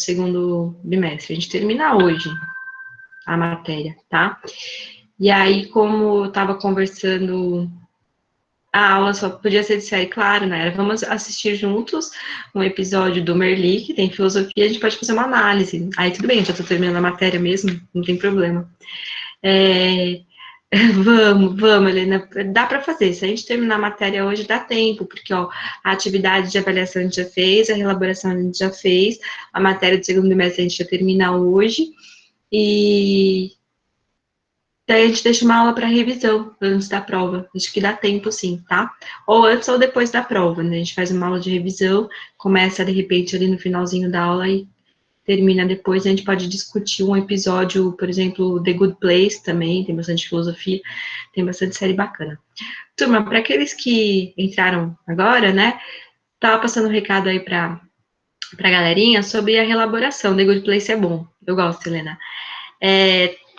segundo bimestre. A gente termina hoje a matéria, tá? E aí, como eu estava conversando, a aula só podia ser de série, claro, né? Vamos assistir juntos um episódio do Merli, que tem filosofia, a gente pode fazer uma análise. Aí tudo bem, já estou terminando a matéria mesmo, não tem problema. Vamos, Helena, dá para fazer. Se a gente terminar a matéria hoje, dá tempo, porque ó, a atividade de avaliação a gente já fez, a elaboração a gente já fez, a matéria do segundo bimestre a gente já termina hoje, e daí a gente deixa uma aula para revisão antes da prova. Acho que dá tempo sim, tá? Ou antes ou depois da prova, né? A gente faz uma aula de revisão, começa de repente ali no finalzinho da aula e termina depois. A gente pode discutir um episódio, por exemplo, The Good Place também, tem bastante filosofia, tem bastante série bacana. Turma, para aqueles que entraram agora, né? Tava passando um recado aí para galerinha sobre a reelaboração. The Good Place é bom, eu gosto, Helena.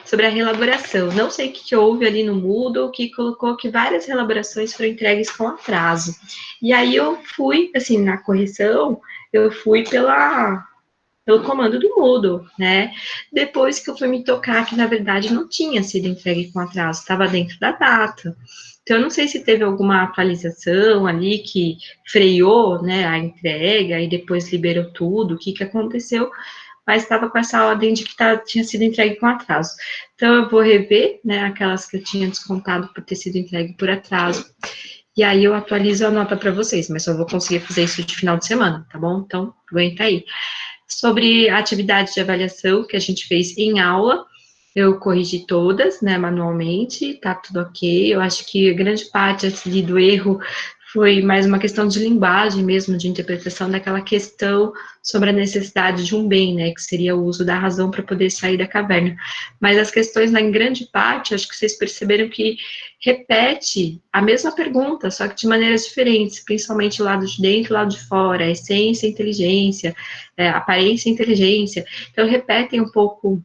Sobre a reelaboração. Não sei o que houve ali no Moodle, que colocou que várias reelaborações foram entregues com atraso. E aí eu fui, assim, na correção, eu fui pelo comando do Moodle, né? Depois que eu fui me tocar que, na verdade, não tinha sido entregue com atraso, estava dentro da data. Então, eu não sei se teve alguma atualização ali que freou, né, a entrega e depois liberou tudo, o que aconteceu, mas estava com essa ordem de que tinha sido entregue com atraso. Então, eu vou rever, né, aquelas que eu tinha descontado por ter sido entregue por atraso, e aí eu atualizo a nota para vocês, mas só vou conseguir fazer isso de final de semana, tá bom? Então, aguenta aí. Sobre a atividade de avaliação que a gente fez em aula, eu corrigi todas, né, manualmente, tá tudo ok. Eu acho que a grande parte assim, do erro foi mais uma questão de linguagem mesmo, de interpretação daquela questão sobre a necessidade de um bem, né, que seria o uso da razão para poder sair da caverna. Mas as questões, em grande parte, acho que vocês perceberam que repete a mesma pergunta, só que de maneiras diferentes, principalmente o lado de dentro e o lado de fora, a essência, a inteligência, aparência e inteligência. Então, repetem um pouco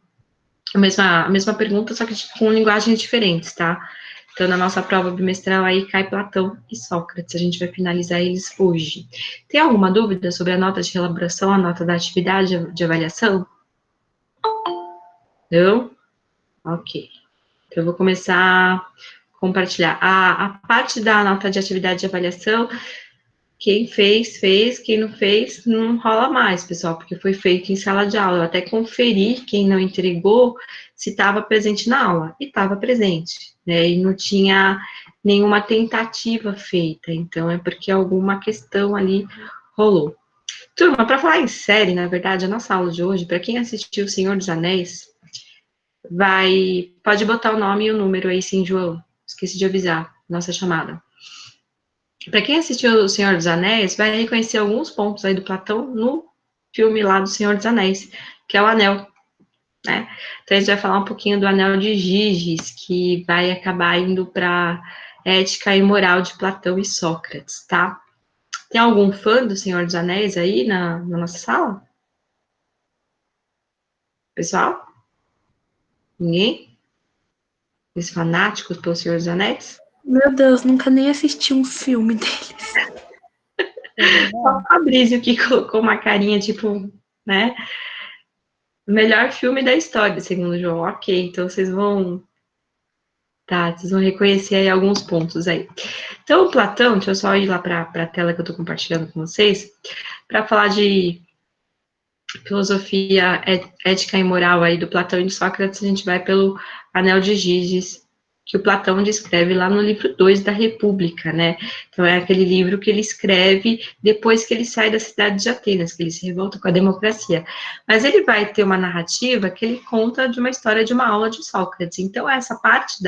a mesma pergunta, só que com linguagens diferentes, tá? Então, na nossa prova bimestral aí cai Platão e Sócrates, a gente vai finalizar eles hoje. Tem alguma dúvida sobre a nota de elaboração, a nota da atividade de avaliação? Não? Ok. Então, eu vou começar a compartilhar. A parte da nota de atividade de avaliação, quem fez, fez, quem não fez, não rola mais, pessoal, porque foi feito em sala de aula. Eu até conferi quem não entregou se estava presente na aula, e estava presente, né, e não tinha nenhuma tentativa feita, então é porque alguma questão ali rolou. Turma, para falar em série, na verdade, a nossa aula de hoje, para quem assistiu O Senhor dos Anéis, pode botar o nome e o número aí, sim, João, esqueci de avisar, nossa chamada. Para quem assistiu O Senhor dos Anéis, vai reconhecer alguns pontos aí do Platão no filme lá do Senhor dos Anéis, que é o Anel, né? Então, a gente vai falar um pouquinho do Anel de Giges, que vai acabar indo para ética e moral de Platão e Sócrates, tá? Tem algum fã do Senhor dos Anéis aí na nossa sala? Pessoal? Ninguém? Os fanáticos pelo Senhor dos Anéis? Meu Deus, nunca nem assisti um filme deles. Só o Fabrício que colocou uma carinha, tipo, né? O melhor filme da história, segundo o João. Ok, então vocês vão reconhecer aí alguns pontos aí. Então, o Platão, deixa eu só ir lá para a tela que eu estou compartilhando com vocês, para falar de filosofia ética e moral aí do Platão e de Sócrates, a gente vai pelo Anel de Giges, que o Platão descreve lá no livro 2 da República, né? Então, é aquele livro que ele escreve depois que ele sai da cidade de Atenas, que ele se revolta com a democracia. Mas ele vai ter uma narrativa que ele conta de uma história de uma aula de Sócrates. Então, essa parte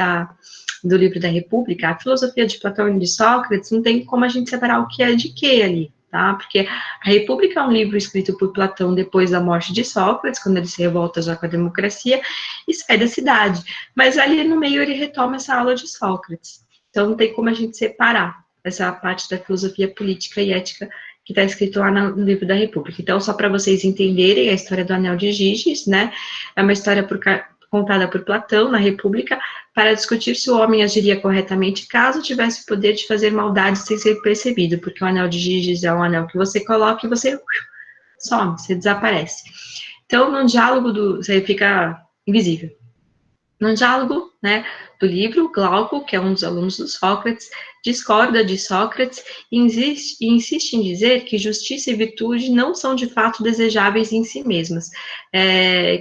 do livro da República, a filosofia de Platão e de Sócrates, não tem como a gente separar o que é de que ali, tá? Porque a República é um livro escrito por Platão depois da morte de Sócrates, quando ele se revolta já com a democracia e sai da cidade. Mas ali no meio ele retoma essa aula de Sócrates. Então não tem como a gente separar essa parte da filosofia política e ética que está escrito lá no livro da República. Então, só para vocês entenderem a história do Anel de Giges, né? É uma história contada por Platão na República para discutir se o homem agiria corretamente caso tivesse o poder de fazer maldade sem ser percebido, porque o Anel de Giges é um anel que você coloca e você some, você desaparece. Então, no diálogo você fica invisível. No diálogo, né, do livro, Glauco, que é um dos alunos do Sócrates, discorda de Sócrates e insiste em dizer que justiça e virtude não são de fato desejáveis em si mesmas,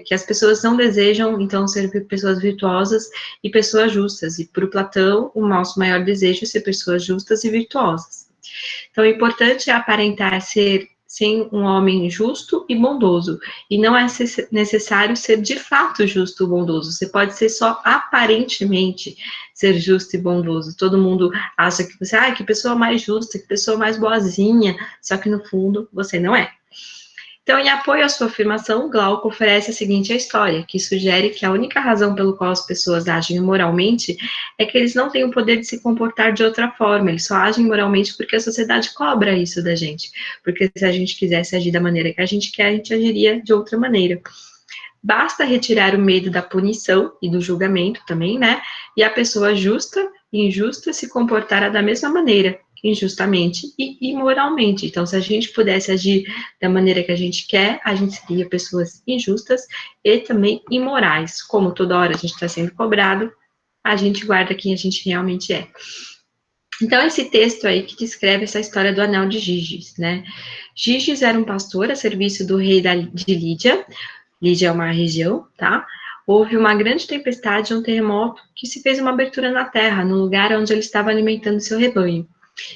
que as pessoas não desejam, então, ser pessoas virtuosas e pessoas justas, e para o Platão, o nosso maior desejo é ser pessoas justas e virtuosas. Então, o importante é aparentar ser um homem justo e bondoso, e não é necessário ser de fato justo e bondoso, você pode ser só aparentemente ser justo e bondoso. Todo mundo acha que você, que pessoa mais justa, que pessoa mais boazinha, só que no fundo você não é. Então, em apoio à sua afirmação, Glauco oferece a seguinte história, que sugere que a única razão pelo qual as pessoas agem imoralmente é que eles não têm o poder de se comportar de outra forma, eles só agem imoralmente porque a sociedade cobra isso da gente, porque se a gente quisesse agir da maneira que a gente quer, a gente agiria de outra maneira. Basta retirar o medo da punição e do julgamento também, né? E a pessoa justa e injusta se comportará da mesma maneira, injustamente e imoralmente. Então, se a gente pudesse agir da maneira que a gente quer, a gente seria pessoas injustas e também imorais. Como toda hora a gente está sendo cobrado, a gente guarda quem a gente realmente é. Então, esse texto aí que descreve essa história do anel de Giges, né? Giges era um pastor a serviço do rei de Lídia. Lídia é uma região, tá? Houve uma grande tempestade, um terremoto, que se fez uma abertura na terra, no lugar onde ele estava alimentando seu rebanho.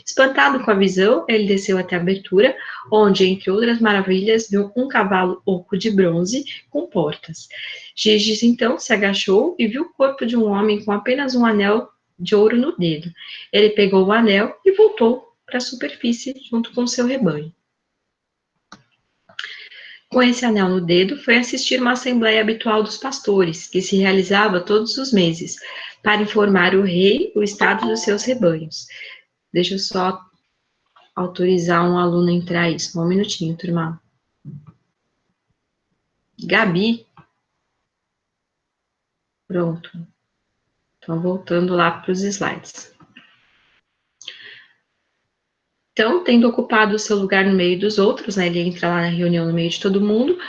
Espantado com a visão, ele desceu até a abertura, onde, entre outras maravilhas, viu um cavalo oco de bronze com portas. Giges, então, se agachou e viu o corpo de um homem com apenas um anel de ouro no dedo. Ele pegou o anel e voltou para a superfície, junto com seu rebanho. Com esse anel no dedo, foi assistir uma assembleia habitual dos pastores, que se realizava todos os meses, para informar o rei o estado dos seus rebanhos. Deixa eu só autorizar um aluno a entrar aí, só um minutinho, turma. Gabi. Pronto. Então, voltando lá para os slides. Então, tendo ocupado o seu lugar no meio dos outros, né, ele entra lá na reunião no meio de todo mundo,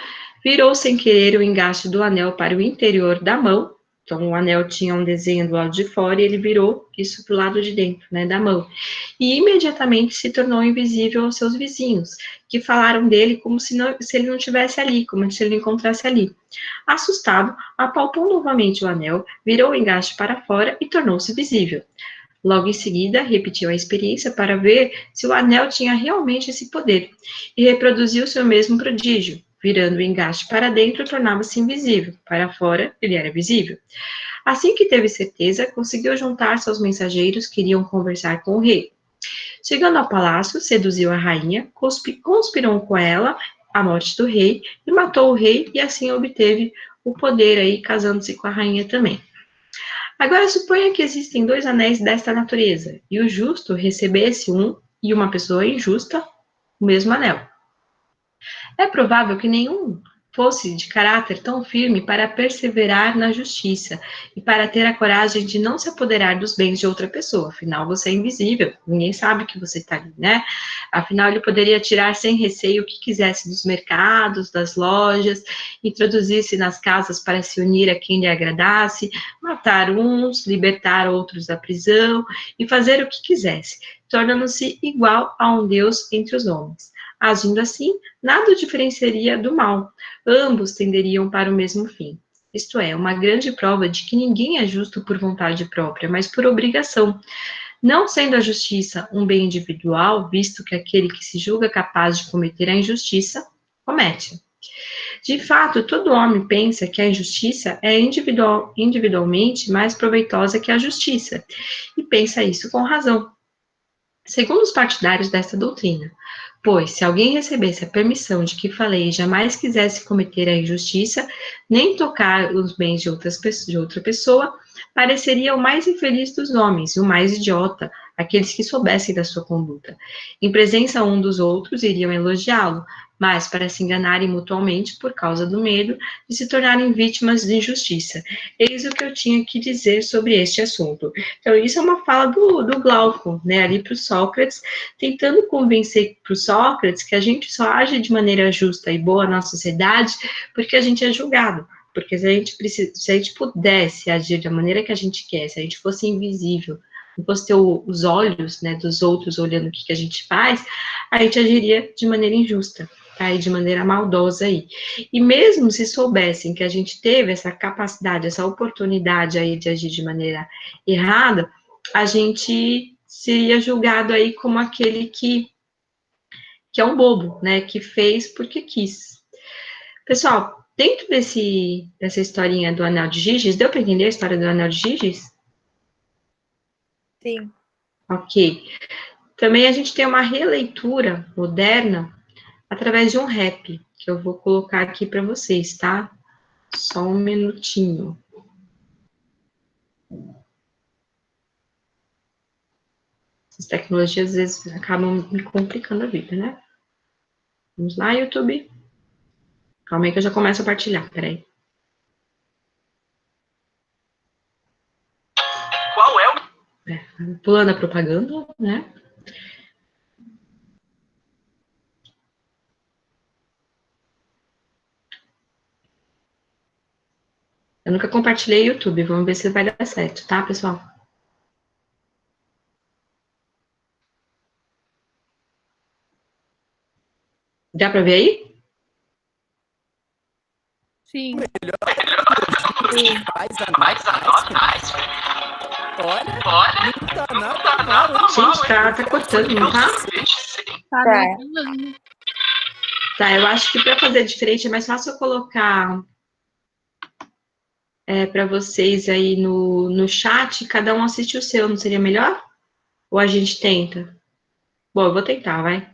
virou sem querer o engaste do anel para o interior da mão. Então, o anel tinha um desenho do lado de fora e ele virou isso para o lado de dentro, né, da mão. E imediatamente se tornou invisível aos seus vizinhos, que falaram dele como se ele não estivesse ali, como se ele não encontrasse ali. Assustado, apalpou novamente o anel, virou o engaste para fora e tornou-se visível. Logo em seguida, repetiu a experiência para ver se o anel tinha realmente esse poder, e reproduziu seu mesmo prodígio. Virando o engaste para dentro, tornava-se invisível, para fora, ele era visível. Assim que teve certeza, conseguiu juntar-se aos mensageiros que iriam conversar com o rei. Chegando ao palácio, seduziu a rainha, conspirou com ela a morte do rei, e matou o rei, e assim obteve o poder aí, casando-se com a rainha também. Agora, suponha que existem 2 anéis desta natureza, e o justo recebesse um, e uma pessoa injusta, o mesmo anel. É provável que nenhum fosse de caráter tão firme para perseverar na justiça e para ter a coragem de não se apoderar dos bens de outra pessoa. Afinal, você é invisível, ninguém sabe que você está ali, né? Afinal, ele poderia tirar sem receio o que quisesse dos mercados, das lojas, introduzir-se nas casas para se unir a quem lhe agradasse, matar uns, libertar outros da prisão e fazer o que quisesse, tornando-se igual a um Deus entre os homens. Agindo assim, nada o diferenciaria do mal. Ambos tenderiam para o mesmo fim. Isto é, uma grande prova de que ninguém é justo por vontade própria, mas por obrigação. Não sendo a justiça um bem individual, visto que aquele que se julga capaz de cometer a injustiça, comete. De fato, todo homem pensa que a injustiça é individualmente mais proveitosa que a justiça, e pensa isso com razão. Segundo os partidários desta doutrina, pois, se alguém recebesse a permissão de que falei e jamais quisesse cometer a injustiça, nem tocar os bens de outra pessoa, pareceria o mais infeliz dos homens e o mais idiota, aqueles que soubessem da sua conduta. Em presença um dos outros, iriam elogiá-lo, mas para se enganarem mutuamente por causa do medo de se tornarem vítimas de injustiça. Eis o que eu tinha que dizer sobre este assunto. Então, isso é uma fala do Glauco, né, ali para o Sócrates, tentando convencer para o Sócrates que a gente só age de maneira justa e boa na sociedade porque a gente é julgado. Porque se a gente pudesse agir da maneira que a gente quer, se a gente fosse invisível, não fosse ter os olhos, né, dos outros olhando o que a gente faz, a gente agiria de maneira injusta, tá? E de maneira maldosa aí. E mesmo se soubessem que a gente teve essa capacidade, essa oportunidade aí de agir de maneira errada, a gente seria julgado aí como aquele que é um bobo, né, que fez porque quis. Pessoal, dentro dessa historinha do Anel de Giges, deu para entender a história do Anel de Giges? Sim. Ok. Também a gente tem uma releitura moderna através de um rap, que eu vou colocar aqui para vocês, tá? Só um minutinho. As tecnologias às vezes acabam me complicando a vida, né? Vamos lá, YouTube. Calma aí que eu já começo a partilhar, peraí. Qual é o... pulando a propaganda, né? Eu nunca compartilhei YouTube, vamos ver se vai dar certo, tá, pessoal? Dá para ver aí? Sim. Mais a nós. Olha, não tá nada mal. Gente, tá cortando, não tá? Tá, Tá. né? Tá, eu acho que para fazer diferente é mais fácil eu colocar para vocês aí no chat, cada um assiste o seu, não seria melhor? Ou a gente tenta? Bom, eu vou tentar, vai.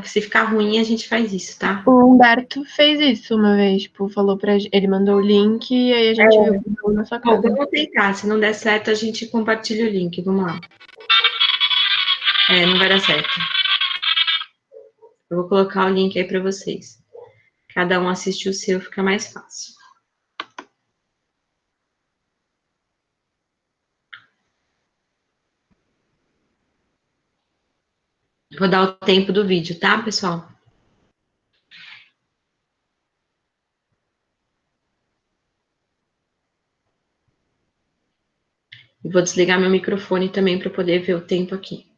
Se ficar ruim, a gente faz isso, tá? O Humberto fez isso uma vez, tipo, falou pra gente, ele mandou o link e aí a gente viu na sua Bom, casa. vamos tentar. Se não der certo, a gente compartilha o link. Vamos lá. Não vai dar certo. Eu vou colocar o link aí para vocês. Cada um assiste o seu, fica mais fácil. Vou dar o tempo do vídeo, tá, pessoal? E vou desligar meu microfone também para poder ver o tempo aqui.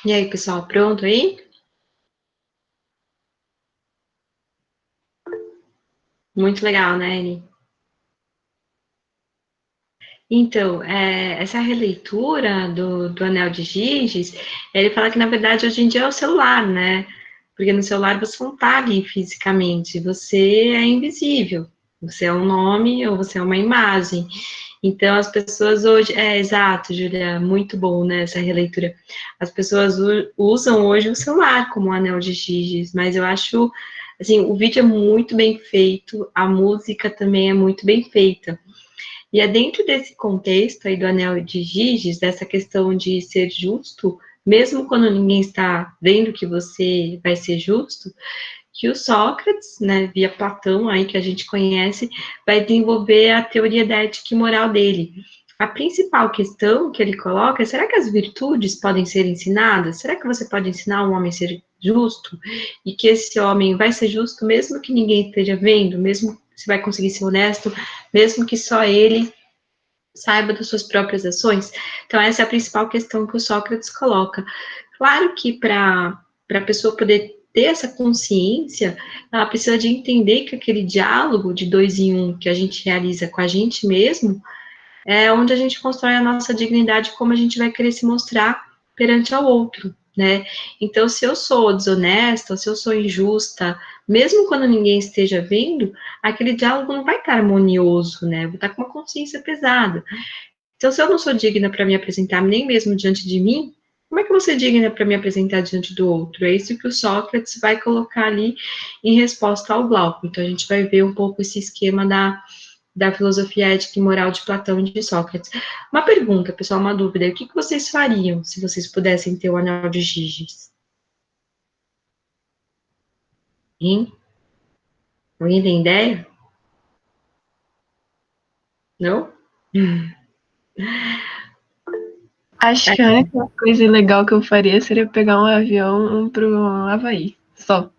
E aí, pessoal, pronto aí? Muito legal, né, Eni? Então, essa releitura do Anel de Giges, ele fala que, na verdade, hoje em dia é o celular, né? Porque no celular você não está ali fisicamente, você é invisível. Você é um nome ou você é uma imagem. Então, as pessoas hoje... É, exato, Julia, muito bom, né, essa releitura. As pessoas usam hoje o celular como um Anel de Giges, mas eu acho... Assim, o vídeo é muito bem feito, a música também é muito bem feita. E é dentro desse contexto aí do Anel de Giges, dessa questão de ser justo, mesmo quando ninguém está vendo que você vai ser justo, que o Sócrates, né, via Platão aí que a gente conhece, vai desenvolver a teoria da ética e moral dele. A principal questão que ele coloca é: será que as virtudes podem ser ensinadas? Será que você pode ensinar um homem a ser justo? E que esse homem vai ser justo mesmo que ninguém esteja vendo? Mesmo se vai conseguir ser honesto, mesmo que só ele saiba das suas próprias ações? Então, essa é a principal questão que o Sócrates coloca. Claro que para a pessoa poder ter essa consciência, ela precisa de entender que aquele diálogo de 2 em 1 que a gente realiza com a gente mesmo é onde a gente constrói a nossa dignidade, como a gente vai querer se mostrar perante ao outro, né? Então, se eu sou desonesta, se eu sou injusta, mesmo quando ninguém esteja vendo, aquele diálogo não vai estar harmonioso, né? Eu vou estar com uma consciência pesada. Então, se eu não sou digna para me apresentar nem mesmo diante de mim, como é que eu vou ser digna para me apresentar diante do outro? É isso que o Sócrates vai colocar ali em resposta ao Glauco. Então, a gente vai ver um pouco esse esquema da filosofia ética e moral de Platão e de Sócrates. Uma pergunta, pessoal, uma dúvida: o que vocês fariam se vocês pudessem ter o Anel de Giges? Hein? Alguém tem ideia? Não? Acho que a única coisa legal que eu faria seria pegar um avião pro Havaí. Só.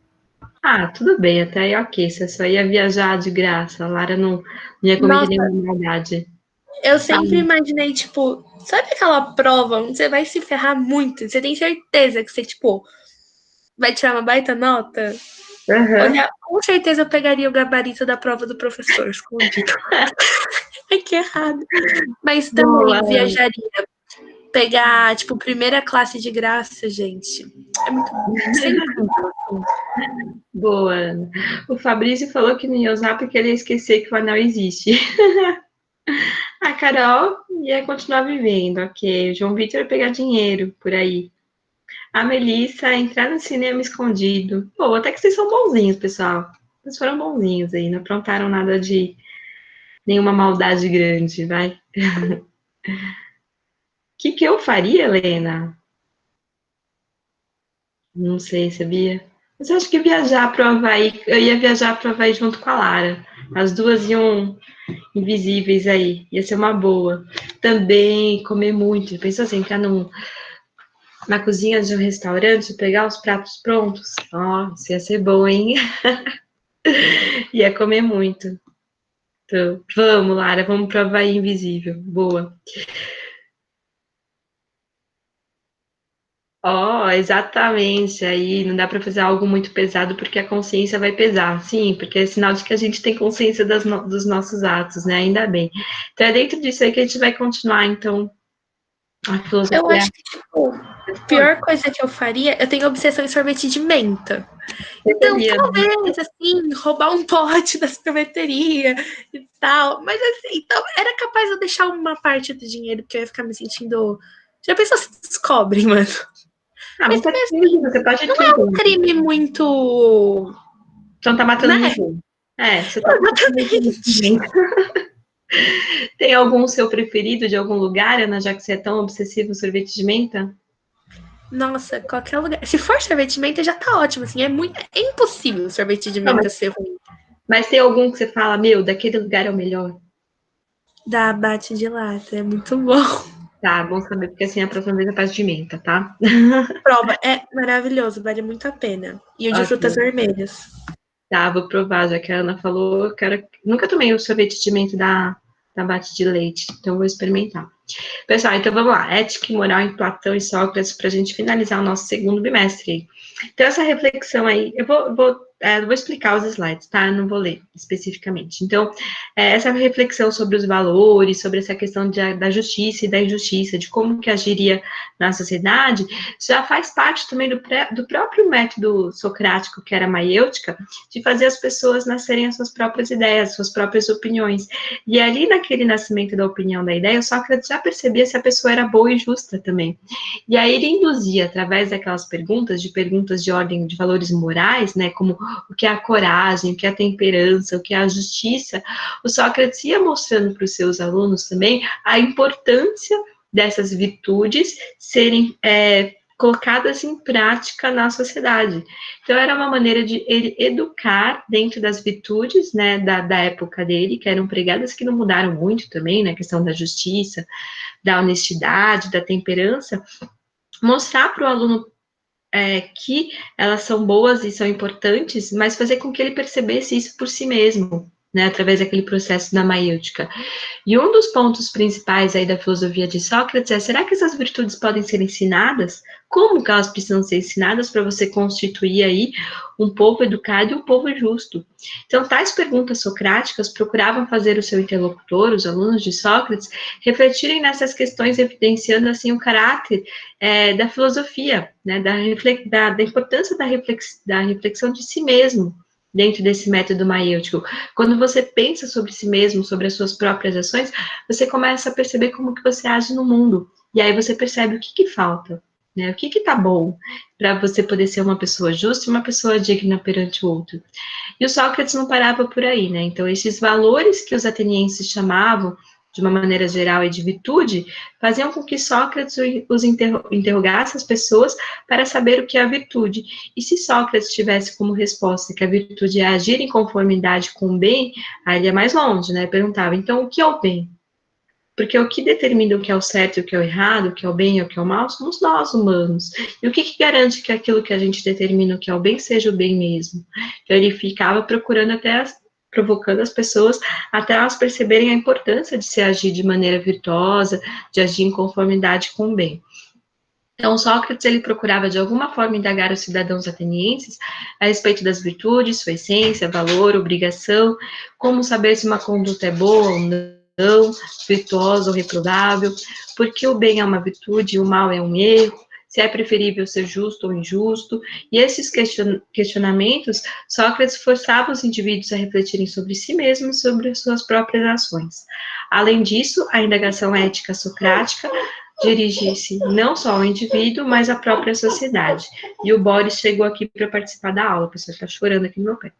Ah, tudo bem, até aí ok. Você só ia viajar de graça. A Lara não ia cometer Nossa, nenhuma maldade. eu sempre imaginei, tipo, sabe aquela prova onde você vai se ferrar muito? Você tem certeza que você, tipo, vai tirar uma baita nota? Uhum. Olha, com certeza eu pegaria o gabarito da prova do professor escondido. Ai, que errado. Mas também Boa. viajaria. Pegar, tipo, primeira classe de graça, gente. É muito bom. Sempre. Boa. O Fabrício falou que não ia usar porque ele ia esquecer que o anel existe. A Carol ia continuar vivendo, ok. O João Vitor ia pegar dinheiro por aí. A Melissa ia entrar no cinema escondido. Pô, até que vocês são bonzinhos, pessoal. Vocês foram bonzinhos aí, não aprontaram nada de nenhuma maldade grande, vai. O que eu faria, Helena? Não sei, sabia? Mas eu acho que viajar para o Havaí, eu ia viajar para o Havaí junto com a Lara. As duas iam invisíveis aí, ia ser uma boa. Também comer muito. Pensou assim, entrar na cozinha de um restaurante, pegar os pratos prontos? Ó, isso ia ser bom, hein? Ia comer muito. Então, vamos, Lara, vamos para o Havaí invisível. Boa. Ó, exatamente. Aí não dá para fazer algo muito pesado porque a consciência vai pesar. Sim, porque é sinal de que a gente tem consciência dos nossos atos, né? Ainda bem. Então é dentro disso aí que a gente vai continuar, então, a filosofia. Eu acho que, tipo, a pior coisa que eu faria, eu tenho obsessão em sorvete de menta. Então, talvez, assim, roubar um pote da sorveteria e tal. Mas, assim, então, era capaz de eu deixar uma parte do dinheiro, porque eu ia ficar me sentindo. Já pensou se descobrem, mano? Ah, Mas mas também, assim, você pode não tudo. é um crime muito. Você não tá matando Né? ninguém. É, você tá Exatamente. Tem algum seu preferido de algum lugar, Ana, já que você é tão obsessivo em sorvete de menta? Nossa, qualquer lugar. Se for sorvete de menta, já tá ótimo, assim. É impossível sorvete de menta ser ruim. Mas tem algum que você fala, meu, daquele lugar é o melhor? Da abate de lata, é muito bom. Tá, bom saber, porque assim a próxima vez eu peço de menta, tá? Prova, é maravilhoso, vale muito a pena. E o de frutas vermelhas. Tá, vou provar, já que a Ana falou, eu quero... Nunca tomei o sorvete de menta da Bate de Leite, então vou experimentar. Pessoal, então vamos lá. Ética e moral em Platão e Sócrates, para a gente finalizar o nosso segundo bimestre. Então, essa reflexão aí, eu vou explicar os slides, tá? Eu não vou ler especificamente. Então, essa reflexão sobre os valores, sobre essa questão da justiça e da injustiça, de como que agiria na sociedade, já faz parte também do próprio método socrático, que era a maiêutica, de fazer as pessoas nascerem as suas próprias ideias, suas próprias opiniões. E ali, naquele nascimento da opinião, da ideia, o Sócrates já percebia se a pessoa era boa e justa também. E aí ele induzia, através daquelas perguntas de ordem de valores morais, né, como o que é a coragem, o que é a temperança, o que é a justiça, o Sócrates ia mostrando para os seus alunos também a importância dessas virtudes serem colocadas em prática na sociedade. Então, era uma maneira de ele educar dentro das virtudes, né, da época dele, que eram pregadas, que não mudaram muito também, né, a questão da justiça, da honestidade, da temperança, mostrar para o aluno que elas são boas e são importantes, mas fazer com que ele percebesse isso por si mesmo, né, através daquele processo da maiêutica. E um dos pontos principais aí da filosofia de Sócrates é, será que essas virtudes podem ser ensinadas? Como que elas precisam ser ensinadas para você constituir aí um povo educado e um povo justo? Então, tais perguntas socráticas procuravam fazer o seu interlocutor, os alunos de Sócrates, refletirem nessas questões, evidenciando, assim, o caráter da filosofia, né, da importância da reflexão de si mesmo, dentro desse método maiêutico. Quando você pensa sobre si mesmo, sobre as suas próprias ações, você começa a perceber como que você age no mundo. E aí você percebe o que falta, né? O que tá bom para você poder ser uma pessoa justa e uma pessoa digna perante o outro. E o Sócrates não parava por aí, né? Então, esses valores que os atenienses chamavam, de uma maneira geral, e de virtude, faziam com que Sócrates os interrogasse as pessoas para saber o que é a virtude. E se Sócrates tivesse como resposta que a virtude é agir em conformidade com o bem, aí ele ia mais longe, né? Perguntava, então, o que é o bem? Porque o que determina o que é o certo e o que é o errado, o que é o bem e o que é o mal, somos nós, humanos. E o que garante que aquilo que a gente determina o que é o bem seja o bem mesmo? Então, ele ficava procurando provocando as pessoas até elas perceberem a importância de se agir de maneira virtuosa, de agir em conformidade com o bem. Então, Sócrates, ele procurava, de alguma forma, indagar os cidadãos atenienses a respeito das virtudes, sua essência, valor, obrigação, como saber se uma conduta é boa ou não, virtuosa ou reprovável, porque o bem é uma virtude e o mal é um erro, se é preferível ser justo ou injusto, e esses questionamentos, Sócrates forçava os indivíduos a refletirem sobre si mesmos e sobre as suas próprias ações. Além disso, a indagação ética socrática dirige-se não só ao indivíduo, mas à própria sociedade. E o Boris chegou aqui para participar da aula, o pessoal está chorando aqui no meu pé.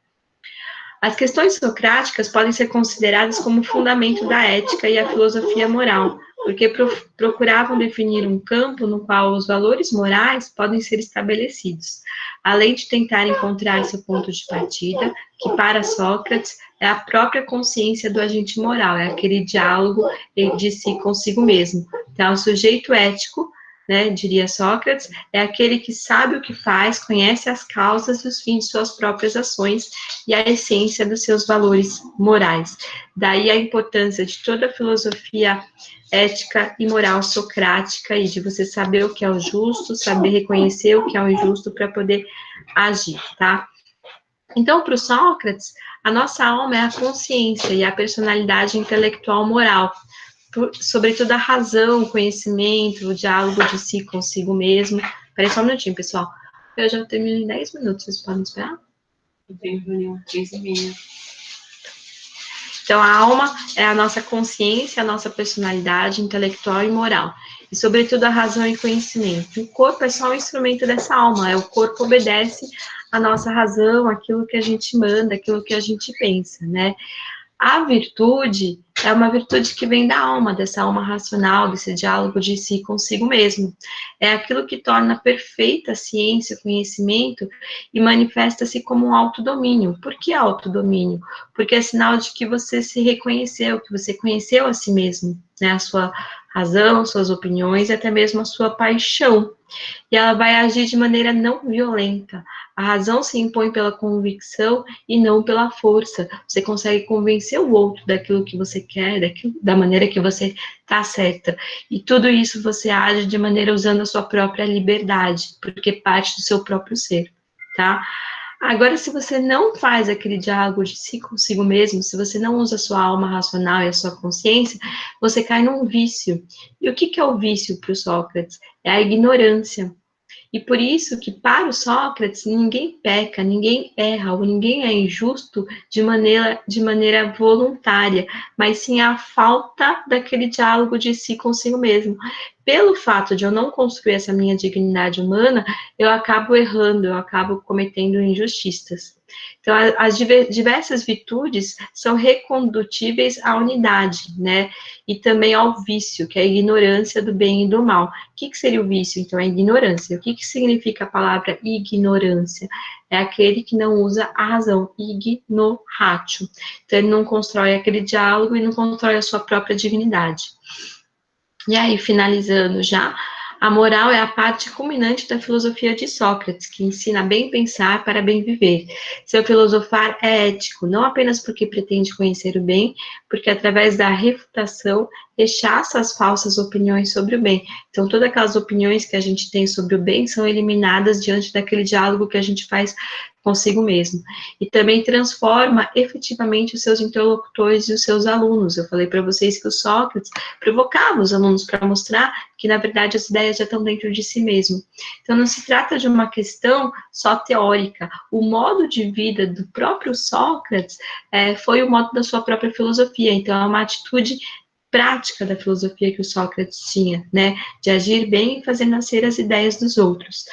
As questões socráticas podem ser consideradas como fundamento da ética e a filosofia moral, porque procuravam definir um campo no qual os valores morais podem ser estabelecidos, além de tentar encontrar seu ponto de partida, que para Sócrates é a própria consciência do agente moral, é aquele diálogo de si consigo mesmo. Então, o sujeito ético, né, diria Sócrates, é aquele que sabe o que faz, conhece as causas e os fins de suas próprias ações e a essência dos seus valores morais. Daí a importância de toda a filosofia ética e moral socrática e de você saber o que é o justo, saber reconhecer o que é o injusto para poder agir, tá? Então, para o Sócrates, a nossa alma é a consciência e a personalidade intelectual moral, sobretudo a razão, o conhecimento, o diálogo de si consigo mesmo. Espera só um minutinho, pessoal. Eu já termino em 10 minutos, vocês podem esperar? Eu tenho reunião 15h30. Então, a alma é a nossa consciência, a nossa personalidade intelectual e moral. E, sobretudo, a razão e conhecimento. O corpo é só um instrumento dessa alma. O corpo obedece à nossa razão, aquilo que a gente manda, aquilo que a gente pensa, né? A virtude é uma virtude que vem da alma, dessa alma racional, desse diálogo de si consigo mesmo. É aquilo que torna perfeita a ciência, o conhecimento, e manifesta-se como um autodomínio. Por que autodomínio? Porque é sinal de que você se reconheceu, que você conheceu a si mesmo, né, a sua razão, suas opiniões e até mesmo a sua paixão. E ela vai agir de maneira não violenta. A razão se impõe pela convicção e não pela força. Você consegue convencer o outro daquilo que você quer, da maneira que você está certa. E tudo isso você age de maneira usando a sua própria liberdade, porque parte do seu próprio ser, tá? Agora, se você não faz aquele diálogo de si consigo mesmo, se você não usa a sua alma racional e a sua consciência, você cai num vício. E o que é o vício para o Sócrates? É a ignorância. E por isso que para o Sócrates ninguém peca, ninguém erra, ou ninguém é injusto de maneira voluntária, mas sim a falta daquele diálogo de si consigo mesmo. Pelo fato de eu não construir essa minha dignidade humana, eu acabo errando, eu acabo cometendo injustiças. Então, as diversas virtudes são recondutíveis à unidade, né? E também ao vício, que é a ignorância do bem e do mal. O que seria o vício? Então, é a ignorância. O que significa a palavra ignorância? É aquele que não usa a razão, ignoratio. Então, ele não constrói aquele diálogo e não constrói a sua própria dignidade. E aí, finalizando já, a moral é a parte culminante da filosofia de Sócrates, que ensina a bem pensar para bem viver. Seu filosofar é ético, não apenas porque pretende conhecer o bem, porque através da refutação rechaça as falsas opiniões sobre o bem. Então, todas aquelas opiniões que a gente tem sobre o bem são eliminadas diante daquele diálogo que a gente faz consigo mesmo. E também transforma efetivamente os seus interlocutores e os seus alunos. Eu falei para vocês que o Sócrates provocava os alunos para mostrar que, na verdade, as ideias já estão dentro de si mesmo. Então, não se trata de uma questão só teórica. O modo de vida do próprio Sócrates foi o modo da sua própria filosofia. Então, é uma atitude prática da filosofia que o Sócrates tinha, né? De agir bem e fazer nascer as ideias dos outros.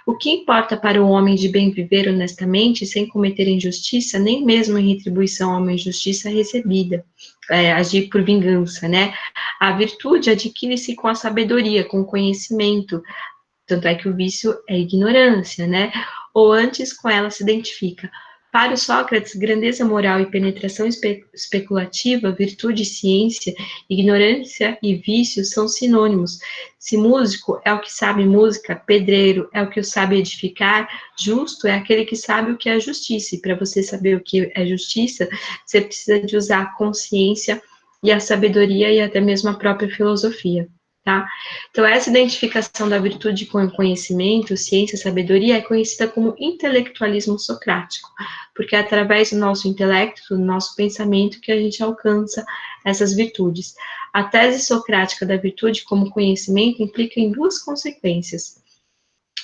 O que importa para o homem de bem viver honestamente, sem cometer injustiça, nem mesmo em retribuição a uma injustiça recebida, agir por vingança, né? A virtude adquire-se com a sabedoria, com o conhecimento, tanto é que o vício é ignorância, né? Ou antes com ela se identifica. Para o Sócrates, grandeza moral e penetração especulativa, virtude e ciência, ignorância e vício são sinônimos. Se músico é o que sabe música, pedreiro é o que o sabe edificar, justo é aquele que sabe o que é justiça. E para você saber o que é justiça, você precisa de usar a consciência e a sabedoria e até mesmo a própria filosofia. Tá? Então, essa identificação da virtude com o conhecimento, ciência, sabedoria, é conhecida como intelectualismo socrático, porque é através do nosso intelecto, do nosso pensamento, que a gente alcança essas virtudes. A tese socrática da virtude como conhecimento implica em duas consequências.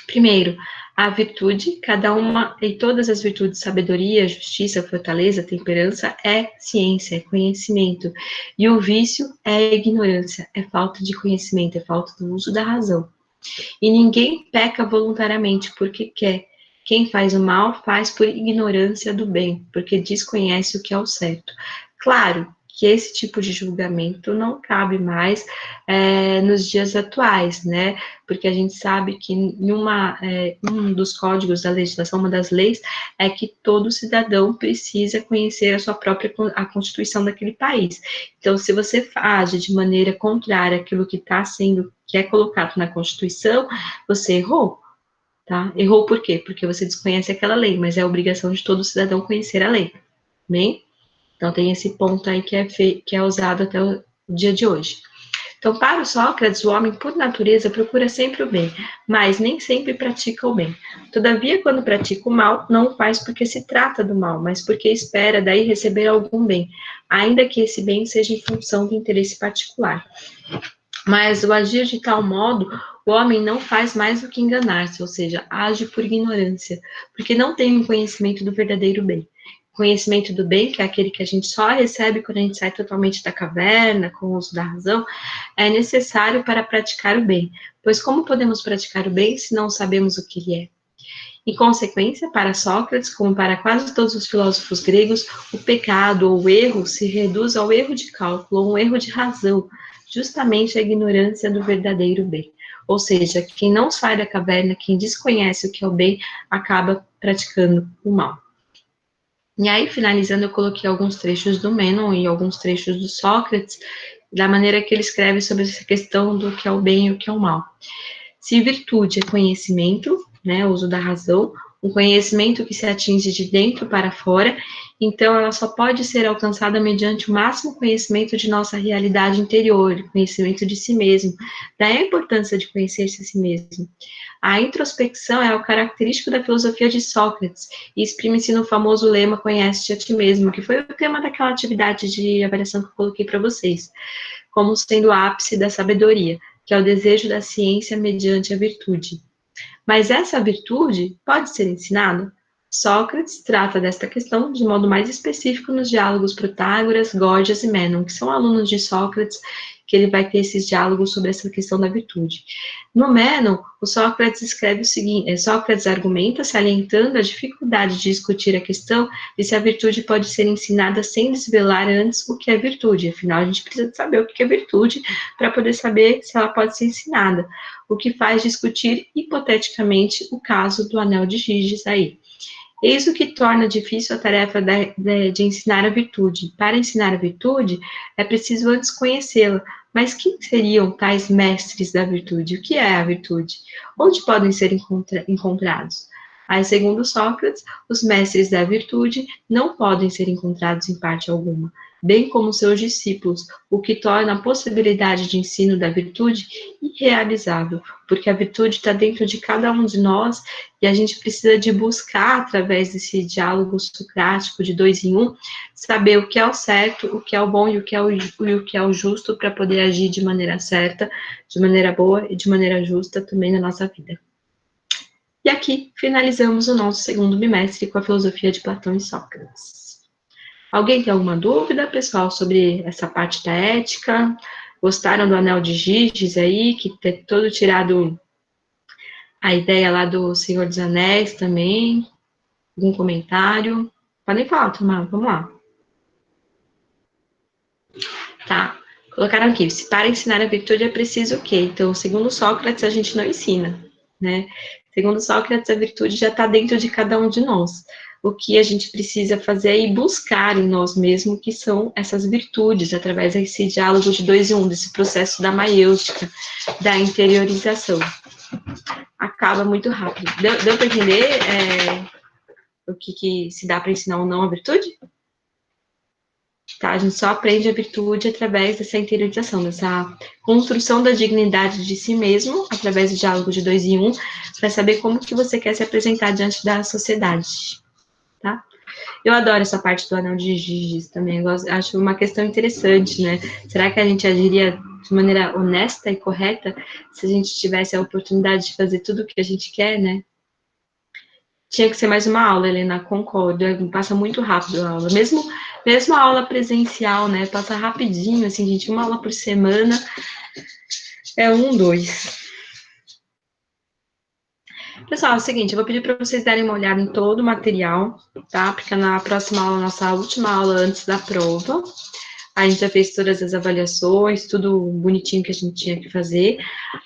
Primeiro, a virtude, cada uma e todas as virtudes, sabedoria, justiça, fortaleza, temperança, é ciência, é conhecimento. E o vício é ignorância, é falta de conhecimento, é falta do uso da razão. E ninguém peca voluntariamente porque quer. Quem faz o mal faz por ignorância do bem, porque desconhece o que é o certo. Claro que esse tipo de julgamento não cabe mais nos dias atuais, né? Porque a gente sabe que um dos códigos da legislação, uma das leis, é que todo cidadão precisa conhecer a Constituição daquele país. Então, se você age de maneira contrária àquilo que é colocado na Constituição, você errou. Tá? Errou por quê? Porque você desconhece aquela lei, mas é a obrigação de todo cidadão conhecer a lei. Bem? Então, tem esse ponto aí que é usado até o dia de hoje. Então, para o Sócrates, o homem, por natureza, procura sempre o bem, mas nem sempre pratica o bem. Todavia, quando pratica o mal, não o faz porque se trata do mal, mas porque espera daí receber algum bem, ainda que esse bem seja em função do interesse particular. Mas o agir de tal modo, o homem não faz mais do que enganar-se, ou seja, age por ignorância, porque não tem o conhecimento do verdadeiro bem. Conhecimento do bem, que é aquele que a gente só recebe quando a gente sai totalmente da caverna, com o uso da razão, é necessário para praticar o bem. Pois como podemos praticar o bem se não sabemos o que ele é? Em consequência, para Sócrates, como para quase todos os filósofos gregos, o pecado ou o erro se reduz ao erro de cálculo, ou um erro de razão, justamente a ignorância do verdadeiro bem. Ou seja, quem não sai da caverna, quem desconhece o que é o bem, acaba praticando o mal. E aí, finalizando, eu coloquei alguns trechos do Mênon e alguns trechos do Sócrates, da maneira que ele escreve sobre essa questão do que é o bem e o que é o mal. Se virtude é conhecimento, né, o uso da razão, um conhecimento que se atinge de dentro para fora, então ela só pode ser alcançada mediante o máximo conhecimento de nossa realidade interior, conhecimento de si mesmo, daí a importância de conhecer-se a si mesmo. A introspecção é o característico da filosofia de Sócrates e exprime-se no famoso lema "Conhece-te a ti mesmo", que foi o tema daquela atividade de avaliação que eu coloquei para vocês, como sendo o ápice da sabedoria, que é o desejo da ciência mediante a virtude. Mas essa virtude pode ser ensinada? Sócrates trata desta questão de modo mais específico nos diálogos Protágoras, Górgias e Mênon, que são alunos de Sócrates, que ele vai ter esses diálogos sobre essa questão da virtude. No Mênon, o Sócrates escreve o seguinte, Sócrates argumenta, salientando a dificuldade de discutir a questão de se a virtude pode ser ensinada sem desvelar antes o que é virtude. Afinal, a gente precisa saber o que é virtude para poder saber se ela pode ser ensinada, o que faz discutir hipoteticamente o caso do anel de Giges aí. Eis o que torna difícil a tarefa de ensinar a virtude. Para ensinar a virtude, é preciso antes conhecê-la. Mas quem seriam tais mestres da virtude? O que é a virtude? Onde podem ser encontrados? Aí, segundo Sócrates, os mestres da virtude não podem ser encontrados em parte alguma, bem como seus discípulos, o que torna a possibilidade de ensino da virtude irrealizável, porque a virtude está dentro de cada um de nós e a gente precisa de buscar, através desse diálogo socrático de 2 em 1, saber o que é o certo, o que é o bom e o que é o justo para poder agir de maneira certa, de maneira boa e de maneira justa também na nossa vida. E aqui finalizamos o nosso segundo bimestre com a filosofia de Platão e Sócrates. Alguém tem alguma dúvida, pessoal, sobre essa parte da ética? Gostaram do anel de Giges aí, que tem todo tirado a ideia lá do Senhor dos Anéis também? Algum comentário? Podem falar, turma, vamos lá. Tá, colocaram aqui, se para ensinar a virtude é preciso o quê? Então, segundo Sócrates, a gente não ensina, né? Segundo Sócrates, a virtude já está dentro de cada um de nós. O que a gente precisa fazer é ir buscar em nós mesmos o que são essas virtudes, através desse diálogo de 2 em 1, desse processo da maiêutica, da interiorização. Acaba muito rápido. Deu para entender o que se dá para ensinar ou não a virtude? Tá, a gente só aprende a virtude através dessa interiorização, dessa construção da dignidade de si mesmo, através do diálogo de 2 em 1, para saber como que você quer se apresentar diante da sociedade, tá? Eu adoro essa parte do anel de Giges também, acho uma questão interessante, né? Será que a gente agiria de maneira honesta e correta se a gente tivesse a oportunidade de fazer tudo o que a gente quer, né? Tinha que ser mais uma aula, Helena, concordo, passa muito rápido a aula, mesmo a aula presencial, né, passa rapidinho, assim, gente, uma aula por semana, é 1, 2. Pessoal, é o seguinte, eu vou pedir para vocês darem uma olhada em todo o material, tá, porque na próxima aula, nossa última aula antes da prova, a gente já fez todas as avaliações, tudo bonitinho que a gente tinha que fazer.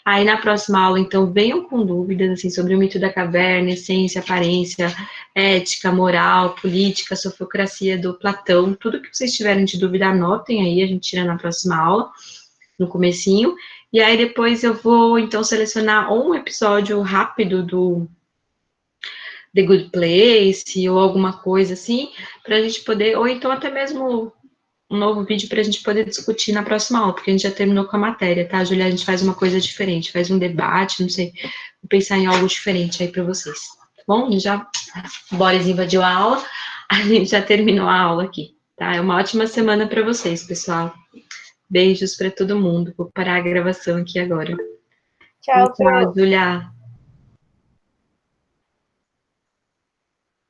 Aí, na próxima aula, então, venham com dúvidas, assim, sobre o mito da caverna, essência, aparência, ética, moral, política, sofocracia do Platão. Tudo que vocês tiverem de dúvida, anotem aí, a gente tira na próxima aula, no comecinho. E aí, depois eu vou, então, selecionar um episódio rápido do The Good Place, ou alguma coisa assim, para a gente poder, ou então até mesmo um novo vídeo para a gente poder discutir na próxima aula, porque a gente já terminou com a matéria, tá, Julia? A gente faz uma coisa diferente, faz um debate, não sei, vou pensar em algo diferente aí para vocês, tá bom? A gente já, Boris invadiu a aula, a gente já terminou a aula aqui, tá? É uma ótima semana para vocês, pessoal. Beijos para todo mundo. Vou parar a gravação aqui agora. Tchau, Tchau, Julia.